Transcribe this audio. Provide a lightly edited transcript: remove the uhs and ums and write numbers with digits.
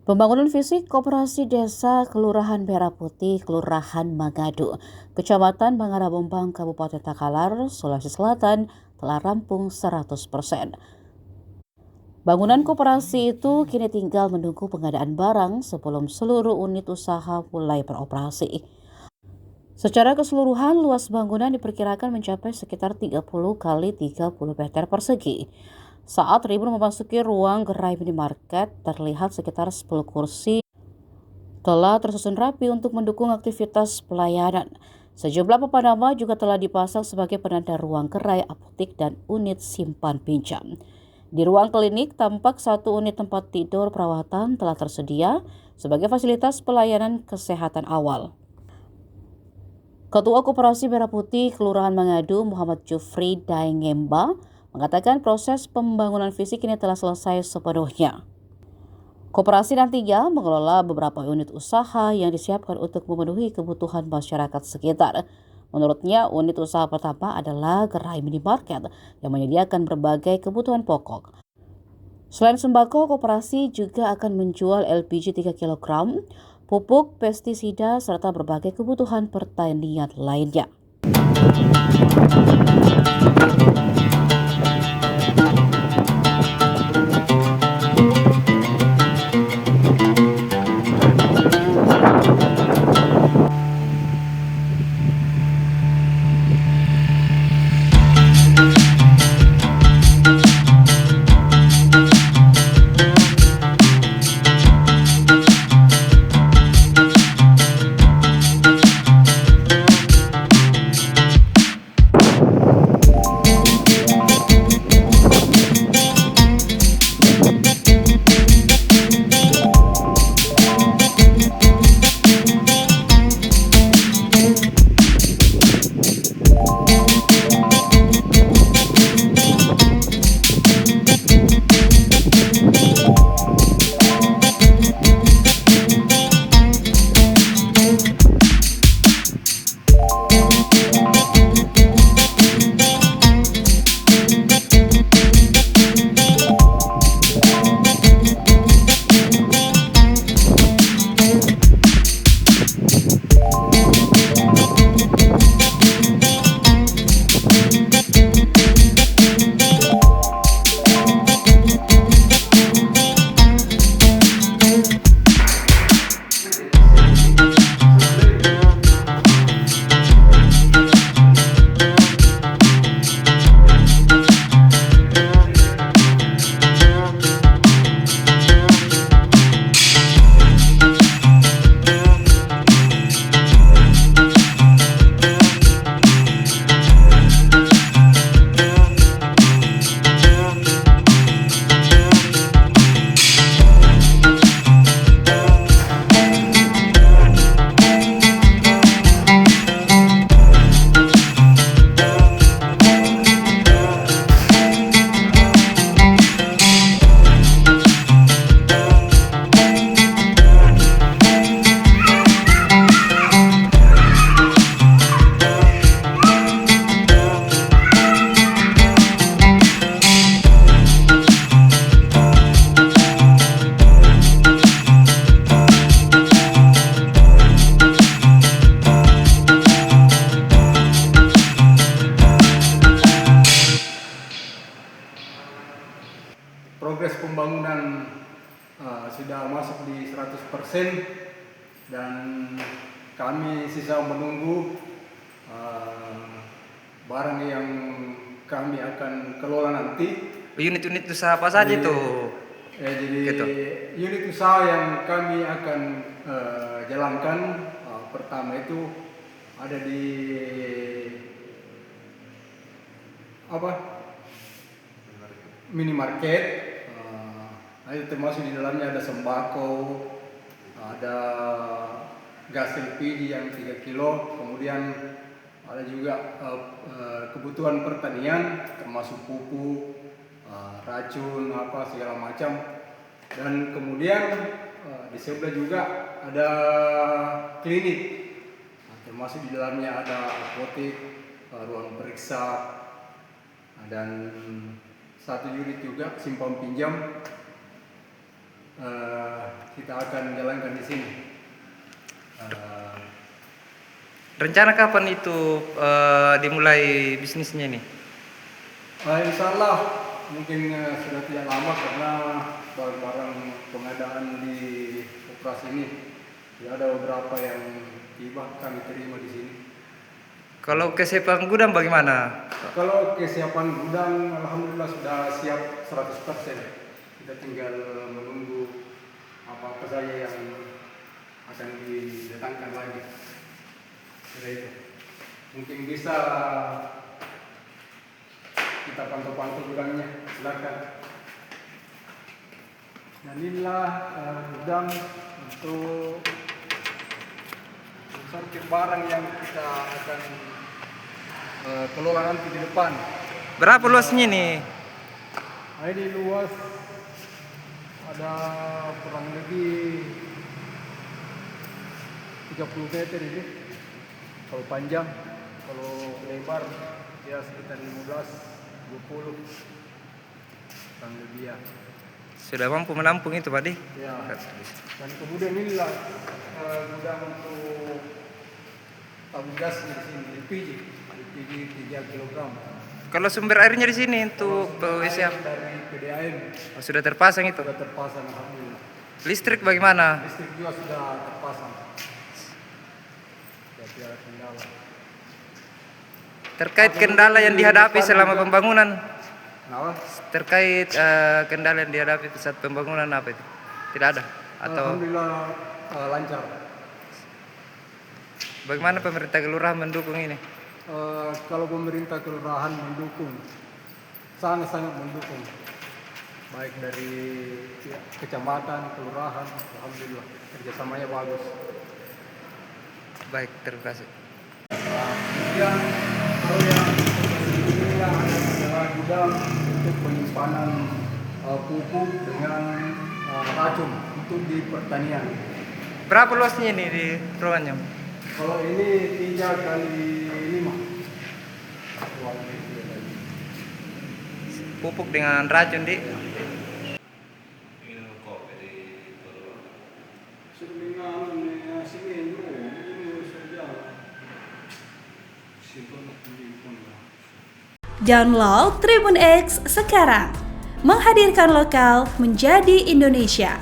Pembangunan fisik Koperasi Desa Kelurahan Merah Putih, Kelurahan Mangadu, Kecamatan Mangarabombang, Kabupaten Takalar, Sulawesi Selatan telah rampung 100%. Bangunan koperasi itu kini tinggal menunggu pengadaan barang sebelum seluruh unit usaha mulai beroperasi. Secara keseluruhan, luas bangunan diperkirakan mencapai sekitar 30 kali 30 meter persegi. Saat Tribun memasuki ruang gerai minimarket, terlihat sekitar 10 kursi telah tersusun rapi untuk mendukung aktivitas pelayanan. Sejumlah papan nama juga telah dipasang sebagai penanda ruang gerai, apotik, dan unit simpan pinjam. Di ruang klinik, tampak satu unit tempat tidur perawatan telah tersedia sebagai fasilitas pelayanan kesehatan awal. Ketua Koperasi Merah Putih Kelurahan Mangadu, Muhammad Jufri Daengemba, mengatakan proses pembangunan fisik ini telah selesai sepenuhnya. Koperasi nantinya mengelola beberapa unit usaha yang disiapkan untuk memenuhi kebutuhan masyarakat sekitar. Menurutnya, unit usaha pertama adalah gerai minimarket yang menyediakan berbagai kebutuhan pokok. Selain sembako, koperasi juga akan menjual LPG 3 kg, pupuk, pestisida, serta berbagai kebutuhan pertanian lainnya. Progres pembangunan sudah masuk di 100% dan kami sisa menunggu barang yang kami akan kelola nanti. Unit-unit usaha apa saja itu? Jadi gitu. Unit usaha yang kami akan jalankan pertama itu ada di minimarket. Itu termasuk di dalamnya ada sembako, ada gas LPG yang 3 kilo, kemudian ada juga kebutuhan pertanian termasuk pupuk, racun, segala macam. Dan kemudian di sebelah juga ada klinik, termasuk di dalamnya ada apotek, ruang periksa, dan satu unit juga simpan pinjam. kita akan jalankan di sini. Rencana kapan itu dimulai bisnisnya ini? Insya Allah mungkin sudah tidak lama karena barang-barang pengadaan di operasi ini ya ada beberapa yang tiba kami terima di sini. Kalau kesiapan gudang bagaimana? Kalau kesiapan gudang alhamdulillah sudah siap 100%. Kita tinggal menunggu apa-apa saja yang akan didatangkan lagi. Sudah itu. Mungkin bisa kita pantau-pantau gudangnya, silakan. Dan inilah gudang untuk sortir barang yang kita akan kelola nanti di depan. Berapa luasnya nih? Ini luas ada kurang lebih 30 meter ini. Kalau panjang, kalau lebar ya sekitar 15-20 kurang lebih ya. Sudah mampu menampung itu, Pak Di? Ya. Dan kemudian inilah gudang untuk tabung gas di sini, LPG 3 kg. Kalau sumber airnya di sini untuk PWC Dari PDAM sudah terpasang itu. sudah terpasang alhamdulillah. Listrik bagaimana? Listrik juga sudah terpasang. Tidak ada kendala. Terkait kendala yang dihadapi selama pembangunan, Kenapa? terkait kendala yang dihadapi saat pembangunan apa itu? Tidak ada? Atau Alhamdulillah lancar. bagaimana pemerintah kelurahan mendukung ini? Kalau pemerintah kelurahan mendukung, sangat-sangat mendukung. Baik dari pihak kecamatan, kelurahan, alhamdulillah kerjasamanya bagus. Baik, terima kasih. Kemudian kalau yang ini adalah gudang untuk penyimpanan pupuk dengan racun untuk di pertanian. Berapa luasnya ini di ruangannya? Kalau ini 3x5. Pupuk dengan racun, Di. Download Tribun X sekarang, menghadirkan lokal menjadi Indonesia.